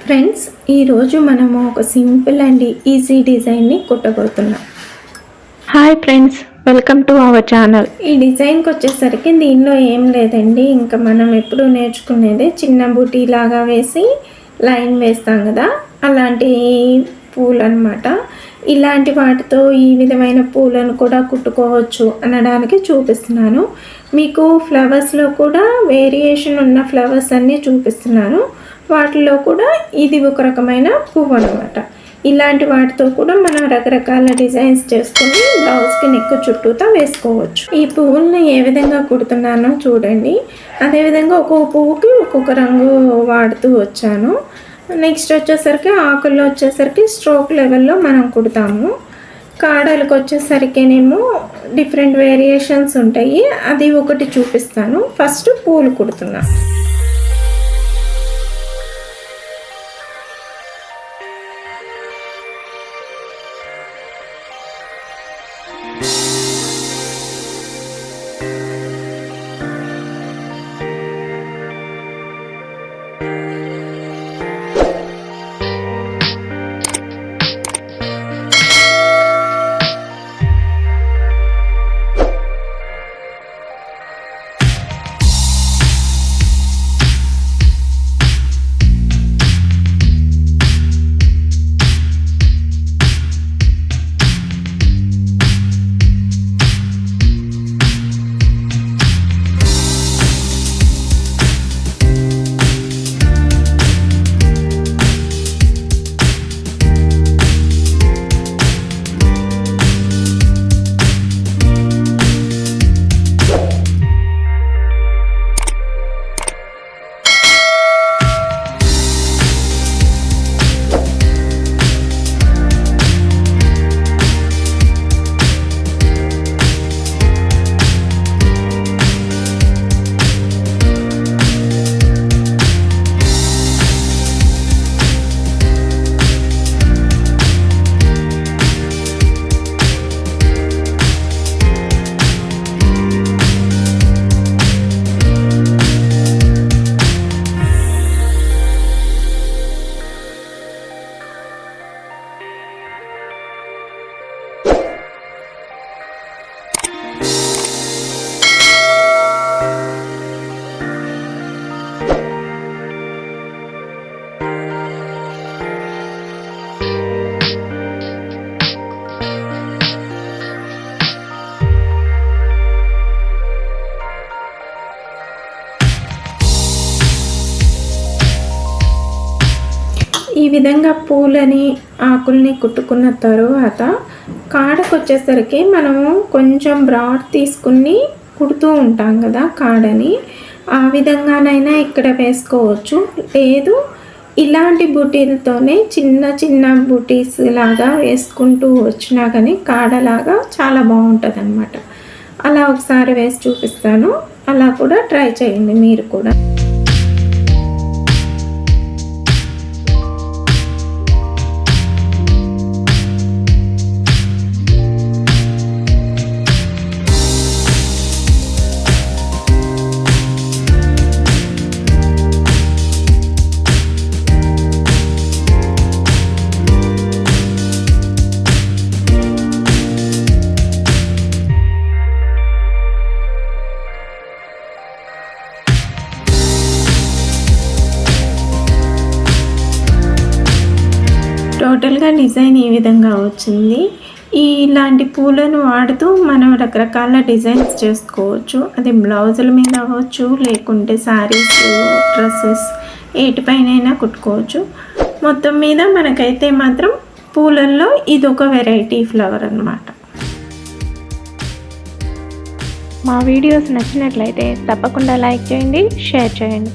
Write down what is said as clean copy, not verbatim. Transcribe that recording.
Friends, ఈరోజు మనము ఒక సింపుల్ అండ్ ఈజీ డిజైన్ని కుట్టబోతున్నాం. Hi friends, welcome to our channel. ఈ డిజైన్కి వచ్చేసరికి దీనిలో ఏం లేదండి, ఇంకా మనం ఎప్పుడు నేర్చుకునేదే చిన్న బూటీ లాగా వేసి లైన్ వేస్తాం కదా, అలాంటి పూలు అనమాట. ఇలాంటి వాటితో ఈ విధమైన పూలను కూడా కుట్టుకోవచ్చు అనడానికి చూపిస్తున్నాను. మీకు ఫ్లవర్స్లో కూడా వేరియేషన్ ఉన్న ఫ్లవర్స్ అన్నీ చూపిస్తున్నాను. వాటిలో కూడా ఇది ఒక రకమైన పువ్వు అనమాట. ఇలాంటి వాటితో కూడా మనం రకరకాల డిజైన్స్ చేసుకుని బ్లౌజ్కి నెక్ చుట్టూతా వేసుకోవచ్చు. ఈ పువ్వులను ఏ విధంగా కుడుతున్నానో చూడండి. అదేవిధంగా ఒక్కొక్క పువ్వుకి ఒక్కొక్క రంగు వాడుతూ వచ్చాను. నెక్స్ట్ వచ్చేసరికి ఆకుల్లో వచ్చేసరికి స్ట్రోక్ లెవెల్లో మనం కుడతాము. కాడలకు వచ్చేసరికేనేమో డిఫరెంట్ వేరియేషన్స్ ఉంటాయి, అది ఒకటి చూపిస్తాను. ఫస్ట్ పూలు కుడుతున్నాను. ఈ విధంగా పూలని ఆకుల్ని కుట్టుకున్న తరువాత కాడకు వచ్చేసరికి మనము కొంచెం బ్రాడ్ తీసుకుని కుడుతూ ఉంటాం కదా కాడని, ఆ విధంగానైనా ఇక్కడ వేసుకోవచ్చు. లేదు ఇలాంటి బూటీలతోనే చిన్న చిన్న బూటీస్ లాగా వేసుకుంటూ వచ్చినా కానీ కాడలాగా చాలా బాగుంటుంది అన్నమాట. అలా ఒకసారి వేసి చూపిస్తాను, అలా కూడా ట్రై చేయండి మీరు కూడా. టోటల్గా డిజైన్ ఈ విధంగా వచ్చింది. ఇలాంటి పూలను వాడుతూ మనం రకరకాల డిజైన్స్ చేసుకోవచ్చు. అది బ్లౌజుల మీద అవ్వచ్చు, లేకుంటే శారీస్, డ్రెస్సెస్ ఏటిపైనైనా కుట్టుకోవచ్చు. మొత్తం మీద మనకైతే మాత్రం పూలల్లో ఇదొక వెరైటీ ఫ్లవర్ అన్నమాట. మా వీడియోస్ నచ్చినట్లయితే తప్పకుండా లైక్ చేయండి, షేర్ చేయండి.